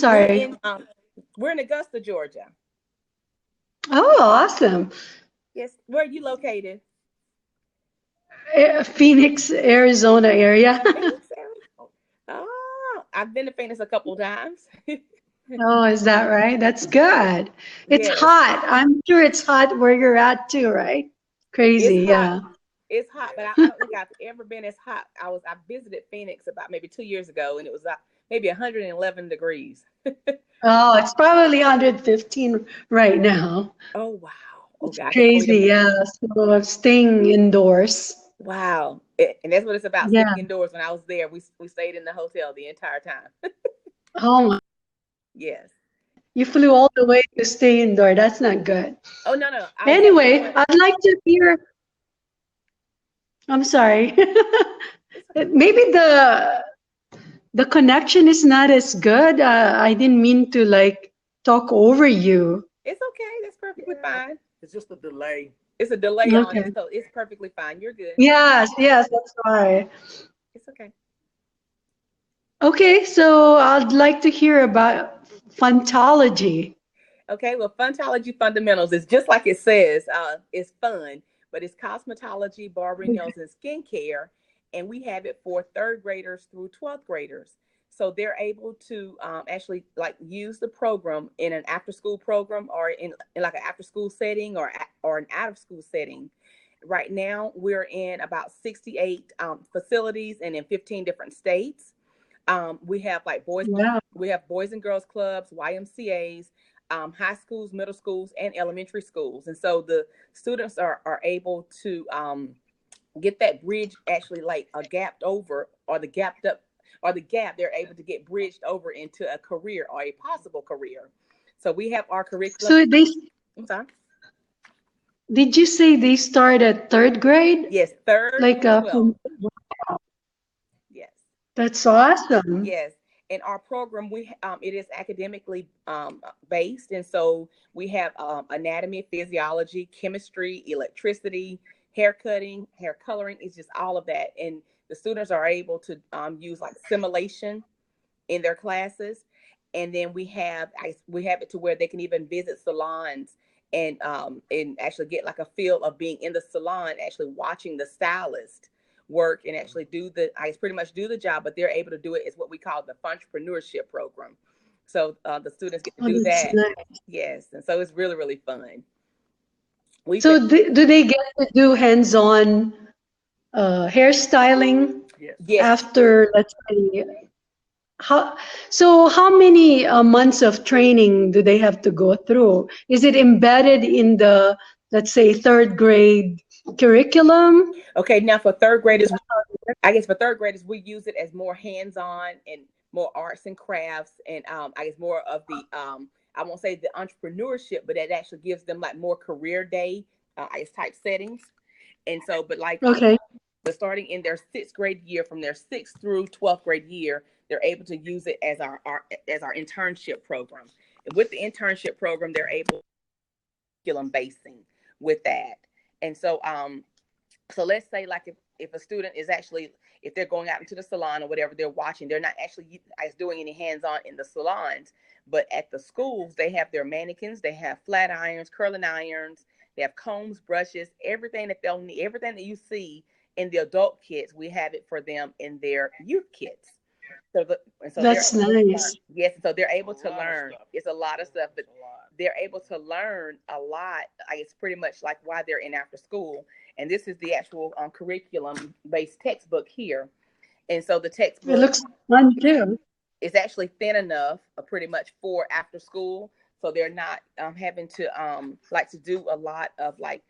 We're sorry. we're in Augusta, Georgia. Oh, awesome. Yes. Where are you located? Phoenix, Arizona area. Phoenix, Arizona. Oh, I've been to Phoenix a couple times. Oh, is that right? That's good. It's Yes, hot. I'm sure it's hot where you're at too, right? it's Crazy, hot. yeah. It's hot, but I don't think I've ever been as hot. I visited Phoenix about maybe 2 years ago, and it was maybe 111 degrees. Oh, it's probably 115 right now. Oh wow. It's Okay, I can only crazy, yeah. So I'm staying indoors. wow. And that's what it's about, staying Yeah. indoors. When I was there, we stayed in the hotel the entire time. Oh my, Yes. you flew all the way to stay indoor. That's not good. Oh no, no. I was actually Anyway, going. I'd like to hear, I'm sorry. It's okay. Maybe the connection is not as good. I didn't mean to like talk over you. It's okay. That's perfectly fine. It's just a delay. It's a delay on Okay. it, so it's perfectly fine. You're good. Yes, yes, that's why. It's okay. Okay, so I'd like to hear about Funtology. Okay. Well, Funtology fundamentals is just like it says. It's fun, but it's cosmetology, barbering, nails, and skincare, and we have it for third graders through 12th graders. So they're able to actually like use the program in an after school program or in like an after school setting or an out of school setting. Right now, we're in about 68 facilities and in 15 different states. We have like Yeah. we have boys and girls clubs, YMCA's, high schools, middle schools, and elementary schools. And so the students are able to get that bridge actually like a gapped over or the gapped up or the gap they're able to get bridged over into a career or a possible career. So we have our curriculum. So they I'm sorry. did you say they start at third grade? Yes, third Like through 12. Yes. that's awesome. Yes, in our program, it is academically based, and so we have anatomy, physiology, chemistry, electricity, hair cutting, hair coloring. It's just all of that, and the students are able to use like simulation in their classes, and then we have it to where they can even visit salons and actually get like a feel of being in the salon, actually watching the stylist work and actually I pretty much do the job, but they're able to do it is what we call the entrepreneurship program. So the students get to Oh, do that's that. nice. Yes, and so it's really really fun. We've been So do they get to do hands-on hairstyling Yes. yes. after, let's say, how, so how many months of training do they have to go through? Is it embedded in the, let's say, third grade curriculum? Okay, now for third graders, I guess for third graders, we use it as more hands-on and more arts and crafts, and I guess more of the I won't say the entrepreneurship, but it actually gives them like more career day, I guess type settings. And so, but like Okay. but starting in their sixth grade year, from their sixth through 12th grade year, they're able to use it as our internship program. And with the internship program, they're able to curriculum basing with that. And so let's say like if a student is actually if they're going out into the salon or whatever they're watching, they're not actually as doing any hands-on in the salons, but at the schools they have their mannequins, they have flat irons, curling irons, they have combs, brushes, everything that they'll need, everything that you see in the adult kits, we have it for them in their youth kits. So they're That's nice. yes, so they're It's a able to lot of learn. stuff. It's a lot of stuff, but It's a lot. they're able to learn a lot. It's pretty much like why they're in after school. And this is the actual curriculum based textbook here. And so the It textbook looks fun too. is actually thin enough, pretty much for after school. So they're not having to like to do a lot of like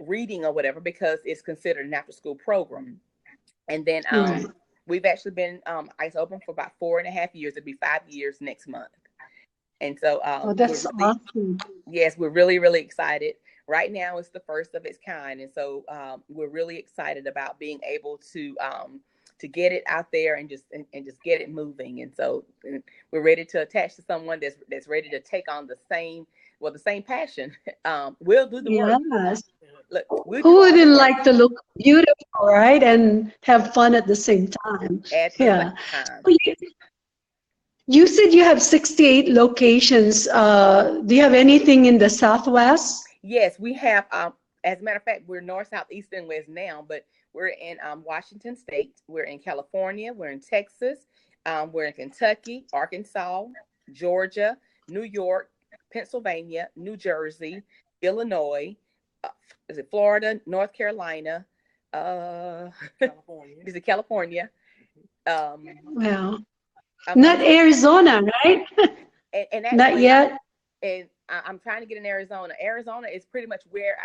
reading or whatever because it's considered an after school program. And then Right. we've actually been ICE open for about 4.5 years. It'll be 5 years next month. And so Oh, we're that's really, awesome. yes, we're really, really excited. Right now, it's the first of its kind, and so we're really excited about being able to get it out there and just get it moving. And so we're ready to attach to someone that's ready to take on the same passion. We'll do the work. Yes. Look, we'll Who do all the wouldn't work like to look beautiful, right? And have fun at the same time. at the same Yeah. time. So You said you have 68 locations. Do you have anything in the Southwest? Yes, we have. As a matter of fact, we're north, south, east, and west now, but we're in Washington State. We're in California. We're in Texas. We're in Kentucky, Arkansas, Georgia, New York, Pennsylvania, New Jersey, Illinois. Uh, is it Florida, North Carolina? California. Is it California? Well, I'm not Arizona, right? and Not actually, yet. and I'm trying to get in Arizona. Arizona is pretty much where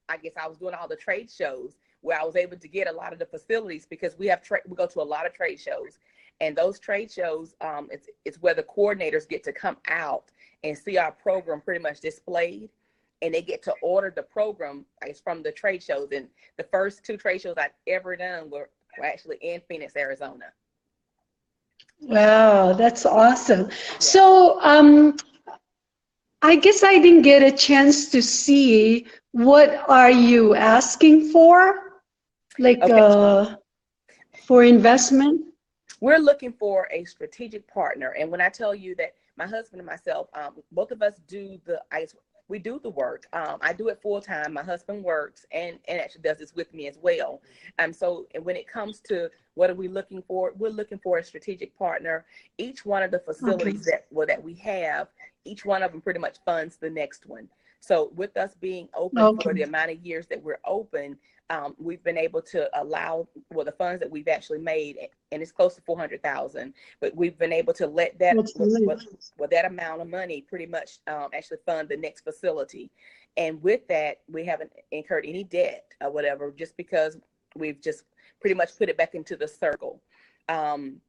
I guess I was doing all the trade shows where I was able to get a lot of the facilities because we go to a lot of trade shows, and those trade shows, it's where the coordinators get to come out and see our program pretty much displayed, and they get to order the program, I guess, from the trade shows. And the first two trade shows I've ever done were actually in Phoenix, Arizona. Wow, that's awesome. Yeah. So, I guess I didn't get a chance to see what are you asking for, like Okay. for investment? We're looking for a strategic partner. And when I tell you that my husband and myself, both of us we do the work. I do it full time. My husband works and actually does this with me as well. So and when it comes to what are we looking for, we're looking for a strategic partner. Each one of the Okay. facilities that we have, each one of them pretty much funds the next one. So with us being open for the Okay. amount of years that we're open, we've been able to allow the funds that we've actually made, and it's close to 400,000. But we've been able to let that That's nice. with that amount of money pretty much actually fund the next facility. And with that, we haven't incurred any debt or whatever, just because we've just pretty much put it back into the circle. Um,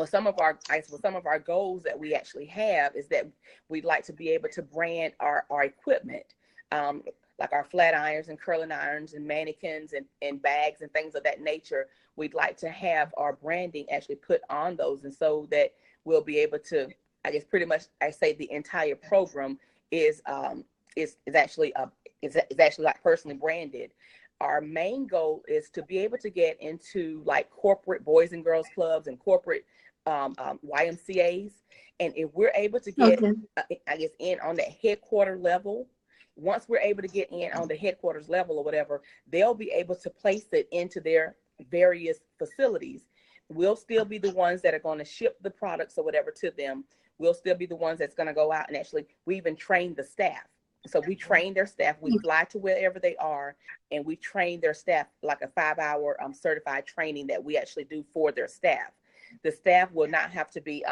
some of our goals that we actually have is that we'd like to be able to brand our equipment, um, like our flat irons and curling irons and mannequins and bags and things of that nature. We'd like to have our branding actually put on those, and so that we'll be able to, I guess, pretty much, I say the entire program is is actually is actually like personally branded. Our main goal is to be able to get into like corporate boys and girls clubs and corporate YMCA's. And if we're able to get, Okay. I guess, in on that headquarter level, once we're able to get in on the headquarters level or whatever, they'll be able to place it into their various facilities. We'll still be the ones that are going to ship the products or whatever to them. We'll still be the ones that's going to go out and actually, we even train the staff. So we train their staff. We fly to wherever they are, and we train their staff like a 5-hour certified training that we actually do for their staff. The staff will not have to be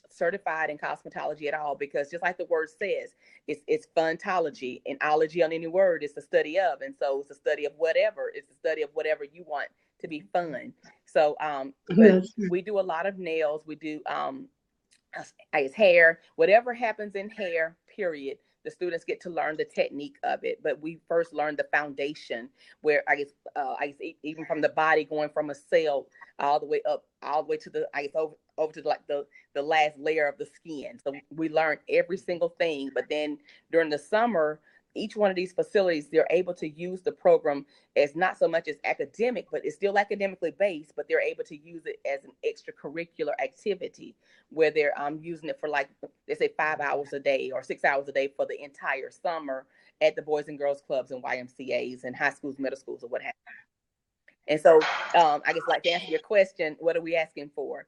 certified in cosmetology at all, because just like the word says, it's funtology, and ology on any word is the study of, and so it's the study of whatever. It's the study of whatever you want to be fun. So, but Yes. we do a lot of nails. We do I guess hair, whatever happens in hair, period. The students get to learn the technique of it, but we first learn the foundation, where I guess even from the body, going from a cell all the way up, all the way to the, I guess, over to like the last layer of the skin. So we learn every single thing. But then during the summer, each one of these facilities, they're able to use the program as not so much as academic, but it's still academically based, but they're able to use it as an extracurricular activity, where they're using it for, like, they say 5 hours a day or 6 hours a day for the entire summer at the Boys and Girls Clubs and YMCA's and high schools, middle schools, or what have you. And so I guess, like, to answer your question, what are we asking for?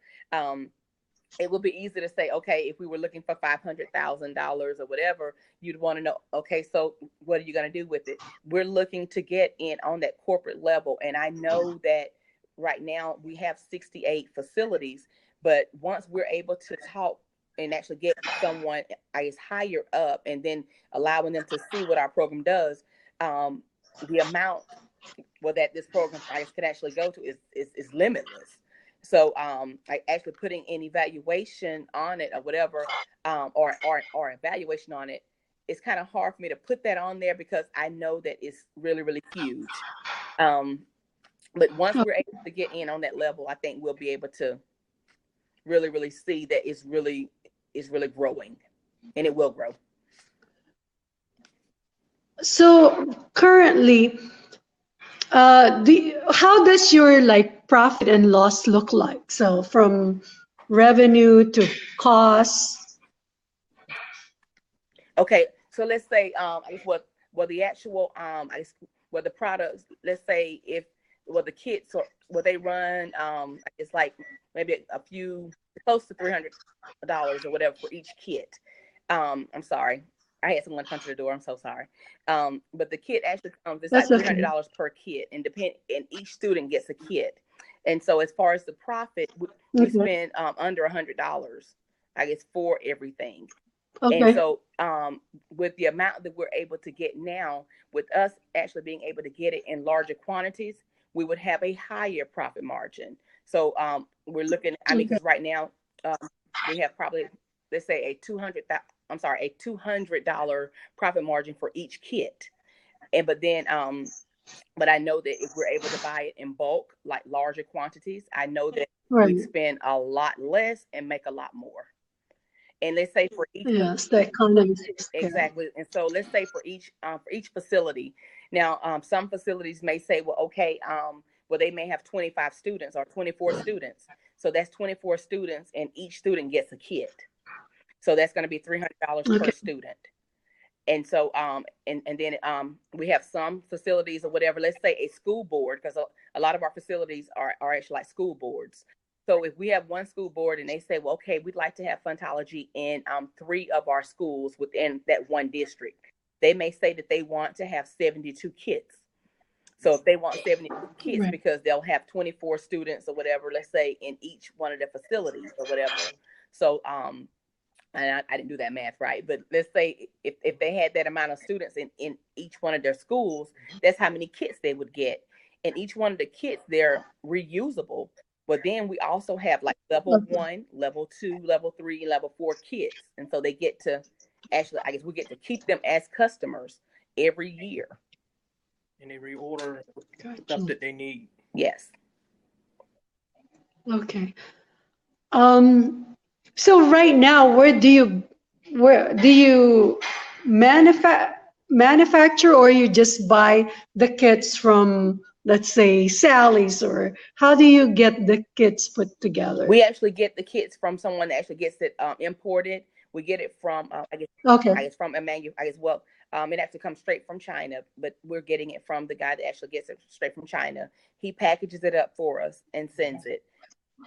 It would be easy to say, okay, if we were looking for $500,000 or whatever, you'd want to know, okay, so what are you going to do with it? We're looking to get in on that corporate level. And I know that right now we have 68 facilities, but once we're able to talk and actually get someone, I guess, higher up, and then allowing them to see what our program does, the amount that this program, I guess, could actually go to is limitless. So like actually putting an evaluation on it or whatever, or evaluation on it, it's kind of hard for me to put that on there because I know that it's really, really huge. But once we're able to get in on that level, I think we'll be able to really, really see that it's really growing, and it will grow. So currently, how does your like profit and loss look like? So from revenue to costs? Okay, so let's say I guess what the actual I guess what the products, let's say if the kits or what they run I guess like maybe a few close to $300 or whatever for each kit. I'm sorry. I had someone come to the door. I'm so sorry. But the kit actually comes, it's That's like okay. $300 per kit, and each student gets a kit. And so as far as the profit, we Okay. spend under $100, I guess, for everything. And Okay. so with the amount that we're able to get now, with us actually being able to get it in larger quantities, we would have a higher profit margin. So we're looking, I mean, Okay. because right now we have probably, let's say a $200 profit margin for each kit. And but I know that if we're able to buy it in bulk, like larger quantities, I know that Right. we'd spend a lot less and make a lot more. And let's say for each Yes, the economies of scale. exactly. And so let's say for each facility. Now, some facilities may say, well, okay, well, they may have 25 students or 24 students. So that's 24 students, and each student gets a kit. So that's going to be $300 per Okay. student. And so, and then we have some facilities or whatever, let's say a school board, because a lot of our facilities are actually like school boards. So if we have one school board and they say, well, okay, we'd like to have Funtology in 3 of our schools within that one district, they may say that they want to have 72 kits. So if they want 72 kits, Right. because they'll have 24 students or whatever, let's say in each one of the facilities or whatever. So, and I didn't do that math right, but let's say if they had that amount of students in each one of their schools, that's how many kits they would get. And each one of the kits, they're reusable. But then we also have like level Okay. 1, level 2, level 3, level 4 kits. And so they get to actually, I guess we get to keep them as customers every year. And they reorder Gotcha. stuff that they need. Yes. Okay. So right now, where do you manufacture, or you just buy the kits from, let's say, Sally's, or how do you get the kits put together? We actually get the kits from someone that actually gets it imported. We get it from Okay. I guess from a I guess well, it actually comes straight from China, but we're getting it from the guy that actually gets it straight from China. He packages it up for us and sends it.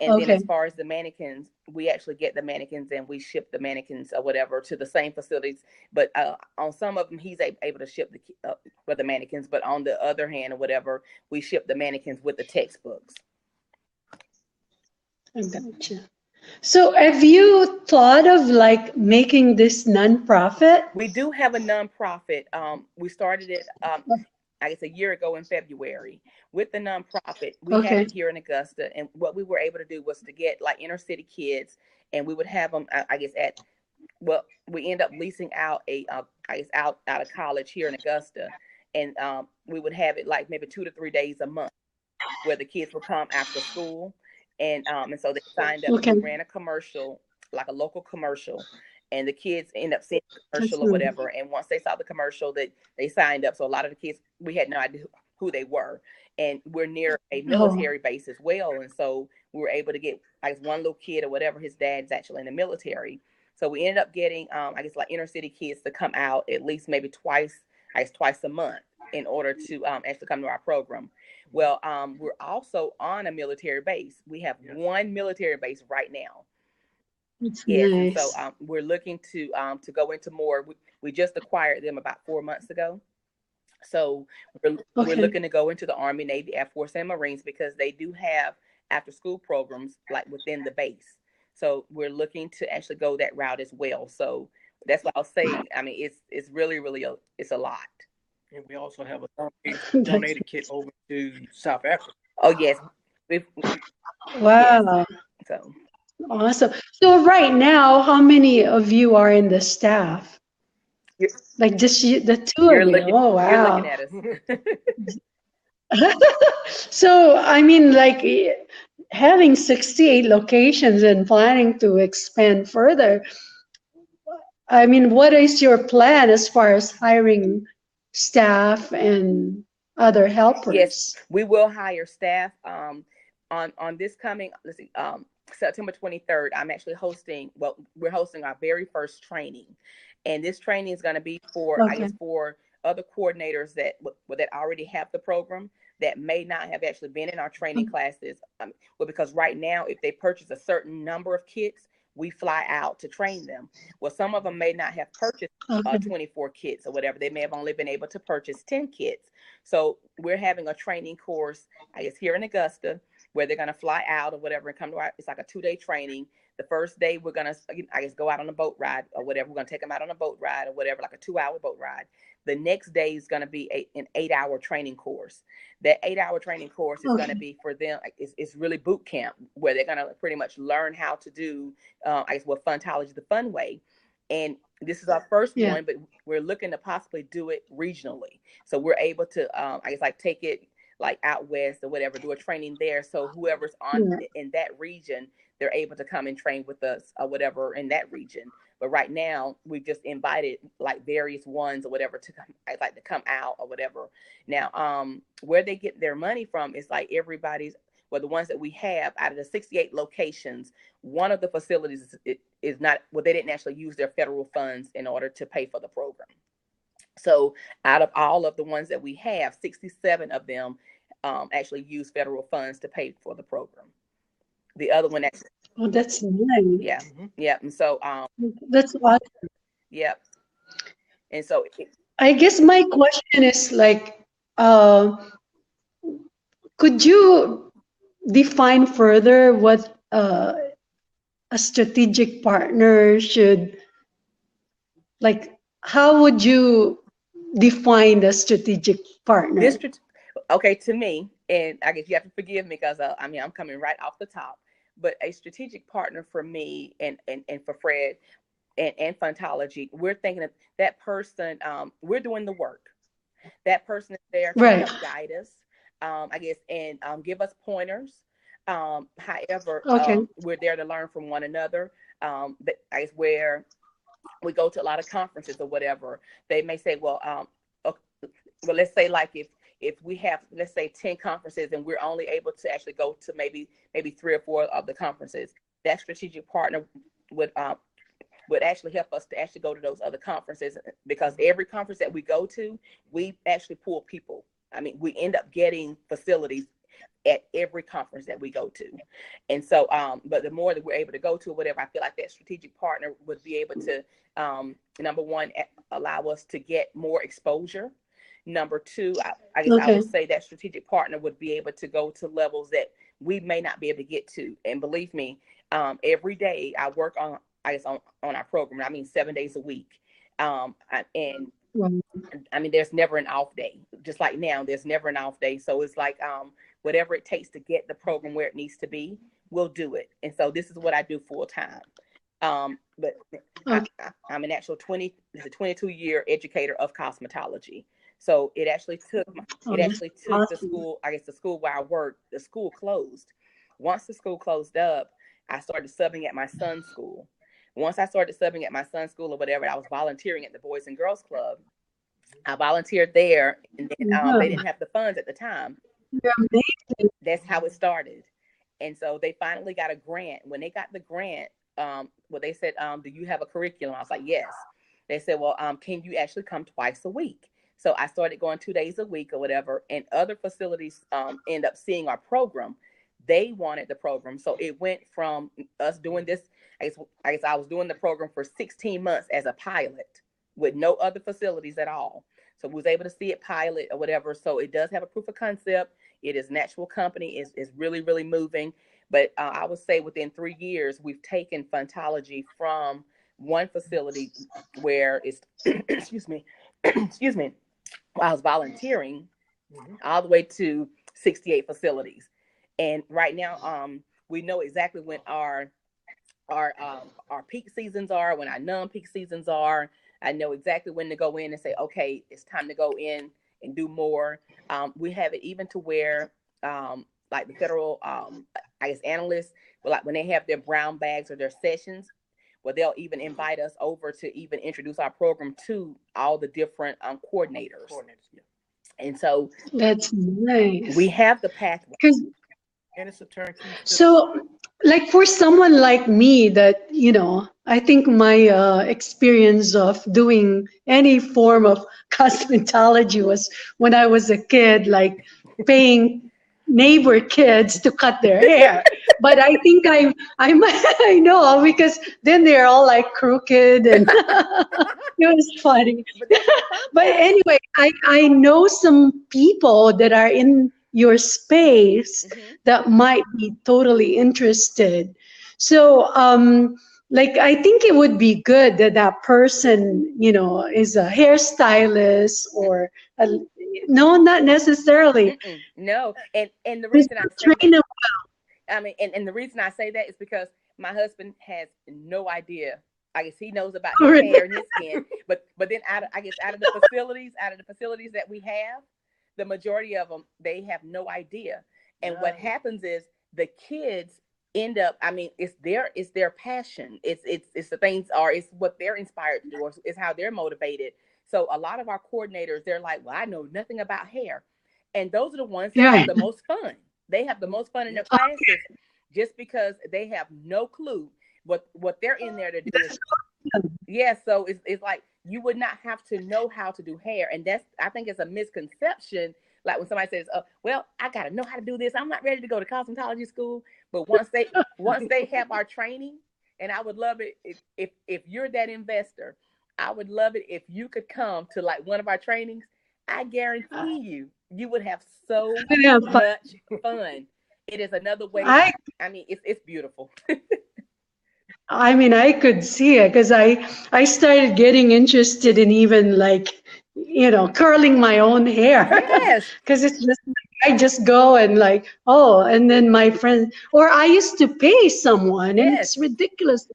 And then Okay. as far as the mannequins, we actually get the mannequins and we ship the mannequins or whatever to the same facilities. But on some of them, he's able to ship the mannequins. But on the other hand or whatever, we ship the mannequins with the textbooks. I gotcha. So have you thought of like making this nonprofit? We do have a nonprofit. We started it, I guess, a year ago in February. With the nonprofit, we have Okay. it here in Augusta, and what we were able to do was to get like inner city kids, and we would have them, I guess, we end up leasing out I guess out of college here in Augusta, and we would have it like maybe 2 to 3 days a month, where the kids would come after school, and so they signed up. Okay. We ran a commercial, like a local commercial, and the kids end up seeing the That's commercial or nice. whatever. And once they saw the commercial, they signed up. So a lot of the kids, we had no idea who they were, and we're near a Oh, military base as well, and so we were able to get, I guess, one little kid or whatever. His dad's actually in the military, so we ended up getting, I guess, like inner city kids to come out at least maybe twice, I guess, twice a month in order to actually come to our program. Well, we're also on a military base. We have one military base right now. it's Yes, and so nice. we're looking to go into more. We just acquired them about 4 months ago. So we're Okay. looking to go into the Army, Navy, Air Force, and Marines, because they do have after school programs like within the base. So we're looking to actually go that route as well. So that's what I'll say. I mean, it's really, really it's a lot. And we also have a That's donated kit over to South Africa. Oh yes, yes. wow. So Awesome. So right now, how many of you are in the staff? you're, Like just the two you're of you? looking Oh, you're looking wow. at us. So, I mean, like having 68 locations and planning to expand further, I mean, what is your plan as far as hiring staff and other Yes, helpers? we will hire staff on this coming. Let's see. September 23rd, I'm actually hosting, well, we're hosting our very first training. And this training is going to be for, I Okay. guess, for other coordinators that already have the program that may not have actually been in our training classes. Well, because right now, if they purchase a certain number of kits, we fly out to train them. Well, some of them may not have purchased Okay. 24 kits or whatever. They may have only been able to purchase 10 kits. So we're having a training course, I guess, here in Augusta, where they're going to fly out or whatever and come to it's like a 2-day training. The first day we're going to, I guess, go out on a boat ride or whatever. We're going to take them out on a boat ride or whatever, like a 2-hour boat ride. The next day is going to be an 8-hour training course. That 8-hour training course is going to be for them. It's really boot camp where they're going to pretty much learn how to do, I guess, what Funtology the fun way. And this is our first one, but we're looking to possibly do it regionally. So we're able to, I guess, like take it like out west or whatever, do a training there. So whoever's on in that region, they're able to come and train with us or whatever in that region. But right now, we just invited like various ones or whatever to come, like to come out or whatever. Now, where they get their money from is like everybody's. Well, the ones that we have out of the 68 locations, one of the facilities is not. Well, they didn't actually use their federal funds in order to pay for the program. So, out of all of the ones that we have, 67 of them actually use federal funds to pay for the program. The other one actually. Oh, that's nice. Yeah, yeah. And so, That's awesome. yeah. And so, I guess my question is like, could you define further what a strategic partner should, like, how would you define the strategic partner? Okay, to me, and I guess you have to forgive me because I mean, I'm coming right off the top, but a strategic partner for me and for Fred and Funtology, we're thinking of that person, we're doing the work. That person is there to help guide us, I guess, and give us pointers. However, we're there to learn from one another. I guess where we go to a lot of conferences or whatever, they may say, well, well, let's say like if we have, let's say 10 conferences and we're only able to actually go to maybe 3 or 4 of the conferences, that strategic partner would actually help us to actually go to those other conferences, because every conference that we go to, we actually pull people. I mean, we end up getting facilities at every conference that we go to. And so, but the more that we're able to go to or whatever, I feel like that strategic partner would be able to, number one, allow us to get more exposure. Number two, I guess I would say that strategic partner would be able to go to levels that we may not be able to get to. And believe me, every day I work on, I guess, on our program. I mean, 7 days a week. And I mean, there's never an off day. Just like now, there's never an off day. So it's like, whatever it takes to get the program where it needs to be, we'll do it. And so this is what I do full time. But I'm an actual 22-year educator of cosmetology. So it actually took the school, I guess the school where I work, the school closed. Once the school closed up, I started subbing at my son's school. Once I started subbing at my son's school or whatever, I was volunteering at the Boys and Girls Club. I volunteered there, and then they didn't have the funds at the time. That's how it started. And so they finally got a grant. When they got the grant, well, they said, do you have a curriculum? I was like, yes. They said, well, can you actually come twice a week? So I started going 2 days a week or whatever, and other facilities end up seeing our program. They wanted the program. So it went from us doing this, I guess I was doing the program for 16 months as a pilot with no other facilities at all. So we was able to see it pilot or whatever. So it does have a proof of concept. It is an actual company. It's really, really moving. But I would say within 3 years, we've taken Funtology from one facility where it's, excuse me, while I was volunteering, all the way to 68 facilities. And right now, we know exactly when our peak seasons are, when our non-peak seasons are. I know exactly when to go in and say, okay, it's time to go in and do more. We have it even to where, like the federal, I guess, analysts, like when they have their brown bags or their sessions, well, they'll even invite us over to even introduce our program to all the different coordinators. And so that's nice. We have the pathway. And it's a turnkey. So like for someone like me that, I think my experience of doing any form of cosmetology was when I was a kid, like paying neighbor kids to cut their hair. But I think I'm I know, because then they're all like crooked and it was funny. But that's the fun But part. anyway, I know some people that are in your space Hmm. that might be totally interested. So, like, I think it would be good that that person, is a hairstylist or a, no, not necessarily. Mm-mm, no, and the Just reason I say that, train them. I mean, and the reason I say that is because my husband has no idea. I guess he knows about his hair and his skin, but then I guess out of the facilities that we have, the majority of them they have no idea. And what happens is the kids end up. I mean, it's their passion. It's the things, or it's what they're inspired to do, or it's how they're motivated. So a lot of our coordinators, they're like, well, I know nothing about hair, and those are the ones that have Right. the most fun. They have the most fun in their classes just because they have no clue what they're in there to do is, yeah. So it's like you would not have to know how to do hair, and that's, I think it's a misconception. Like when somebody says, well, I gotta know how to do this, I'm not ready to go to cosmetology school. But once they have our training, and I would love it if you're that investor, I would love it if you could come to like one of our trainings. I guarantee you would have so Yeah, much fun. It is another way. I I mean, it's beautiful. I mean, I could see it because I started getting interested in even like, curling my own hair Yes, because it's just like, I just go and like, oh, and then my friend, or I used to pay someone, and yes. it's ridiculous.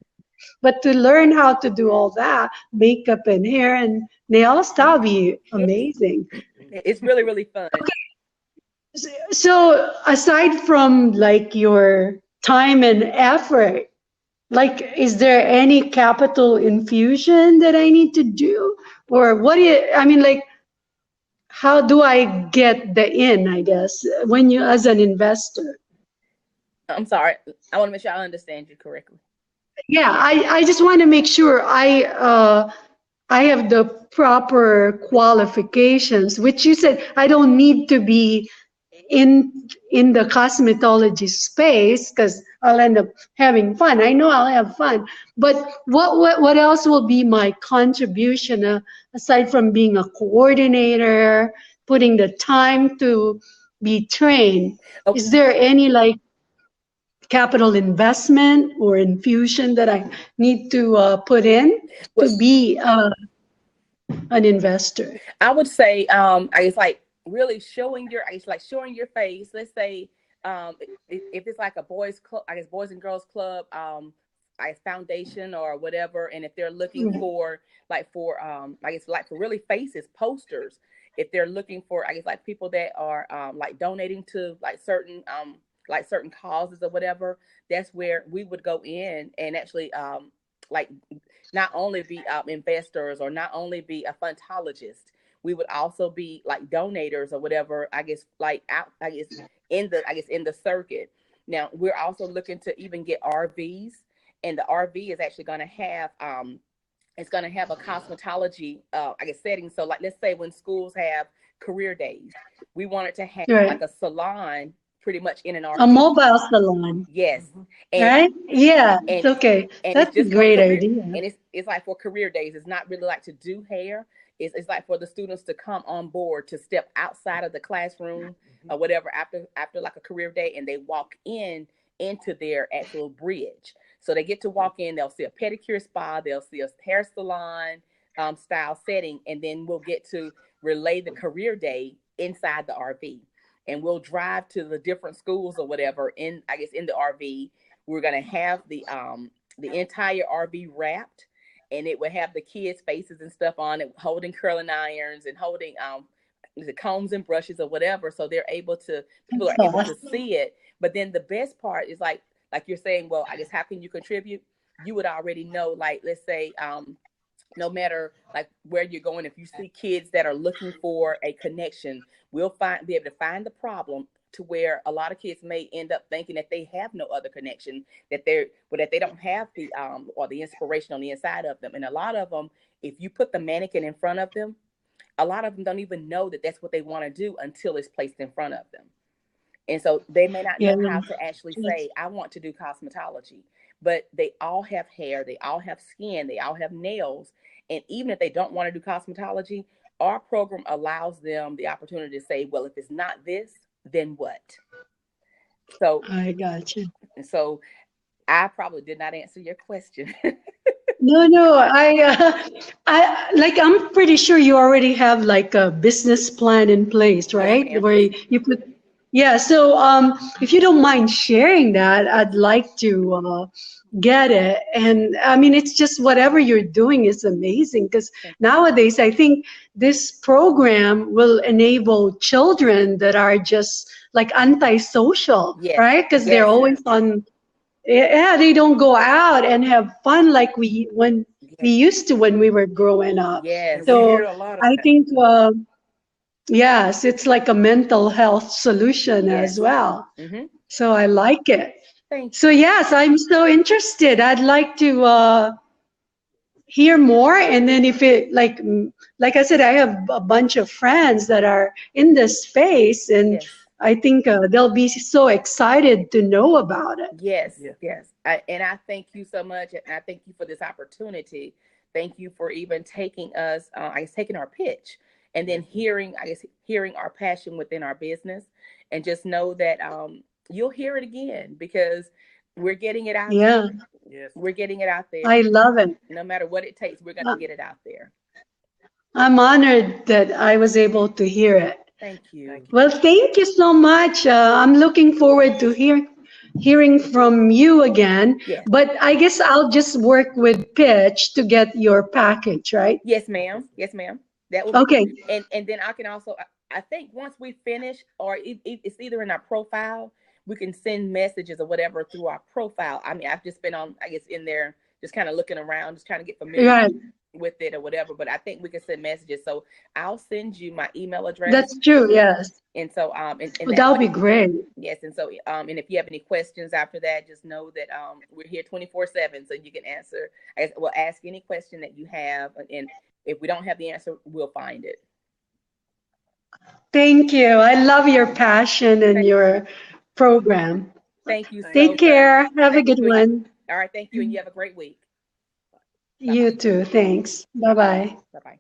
But to learn how to do all that, makeup and hair and nails, that would be Yes. amazing. It's really, really fun. So aside from like your time and effort, like, is there any capital infusion that I need to do? Or what do you, I mean, like, how do I get the in, I guess, when you, as an investor? I'm sorry. I want to make sure I understand you correctly. Yeah, I just want to make sure I have the proper qualifications, which you said I don't need to be in in the cosmetology space because I'll end up having fun. I know I'll have fun, but what else will be my contribution aside from being a coordinator, putting the time to be trained? Okay. Is there any like capital investment or infusion that I need to put in Well, to be an investor? I would say, I guess like really showing your, I guess like showing your face. Let's say, if it's like a boys club, I guess boys and girls club, I guess foundation or whatever, and if they're looking for I guess like for really faces, posters. If they're looking for, I guess like people that are like donating to like certain causes or whatever, that's where we would go in and actually like not only be investors or not only be a funtologist, we would also be like donators or whatever. I guess like out. I guess in the circuit. Now we're also looking to even get RVs, and the RV is actually going to have it's going to have a cosmetology I guess setting. So like let's say when schools have career days, we wanted to have Right. like a salon pretty much in an A RV. mobile salon, Yes, and right? Yeah, it's and okay. and it's That's a just for great career, idea. and it's like for career days. It's not really like to do hair. It's like for the students to come on board, to step outside of the classroom or whatever after like a career day, and they walk into their actual bridge. So they get to walk in, they'll see a pedicure spa, they'll see a hair salon style setting, and then we'll get to relay the career day inside the RV. And we'll drive to the different schools or whatever in, I guess, in the RV. We're gonna have the entire RV wrapped, and it would have the kids' faces and stuff on it, holding curling irons and holding the combs and brushes or whatever, so people are That's able to awesome. see it. But then the best part is like you're saying, well, I guess how can you contribute? You would already know, like let's say no matter like where you're going, if you see kids that are looking for a connection, we'll be able to find the problem to where a lot of kids may end up thinking that they have no other connection, that they don't have the or the inspiration on the inside of them. And a lot of them, if you put the mannequin in front of them, a lot of them don't even know that that's what they want to do until it's placed in front of them. And so they may not Yeah. know how to actually say, I want to do cosmetology, but they all have hair, they all have skin, they all have nails. And even if they don't want to do cosmetology, our program allows them the opportunity to say, well, if it's not this, then what? So I got you. So I probably did not answer your question. No, I'm pretty sure you already have like a business plan in place, Yes, right? ma'am. Where you put, yeah. So, if you don't mind sharing that, I'd like to get it. And I mean, it's just whatever you're doing is amazing because nowadays I think this program will enable children that are just like antisocial, Yes, right? Because they're yes, always on. Yeah, they don't go out and have fun like we yes, used to when we were growing up. yes, And we hear So a lot of I that. think yes, it's like a mental health solution as yes. well. Mm-hmm. So I like it. Thank So you. yes, I'm so interested. I'd like to hear more, and then if it like I said, I have a bunch of friends that are in this space, and Yes, I think they'll be so excited to know about it. yes, Yeah. yes. And I thank you so much, and I thank you for this opportunity. Thank you for even taking us, taking our pitch, and then hearing our passion within our business, and just know that you'll hear it again because we're getting it out there. Yeah, Yes. We're getting it out there. I love it. No matter what it takes, we're going Uh, to get it out there. I'm honored that I was able to hear it. Thank you. Thank you. Well, thank you so much. I'm looking forward to hearing from you again. Yes. But I guess I'll just work with Pitch to get your package, right? Yes, ma'am. Yes, ma'am. That will be, Okay. and then I can also, I think once we finish, or it's either in our profile, we can send messages or whatever through our profile. I mean, I've just been on, I guess, in there, just kind of looking around, just trying to get familiar Right. with it or whatever. But I think we can send messages. So I'll send you my email address, That's true. Yes. and so and Well, that that would way, be great. yes. And so and if you have any questions after that, just know that we're here 24/7, so you can answer. We'll ask any question that you have, and if we don't have the answer, we'll find it. Thank you. I love your passion and Thank, your program. thank you Thank so Take you. much. care. Have a Thank good you. one. All right, thank you, and you have a great week. Bye You bye. too. Thanks. Bye bye. Bye bye.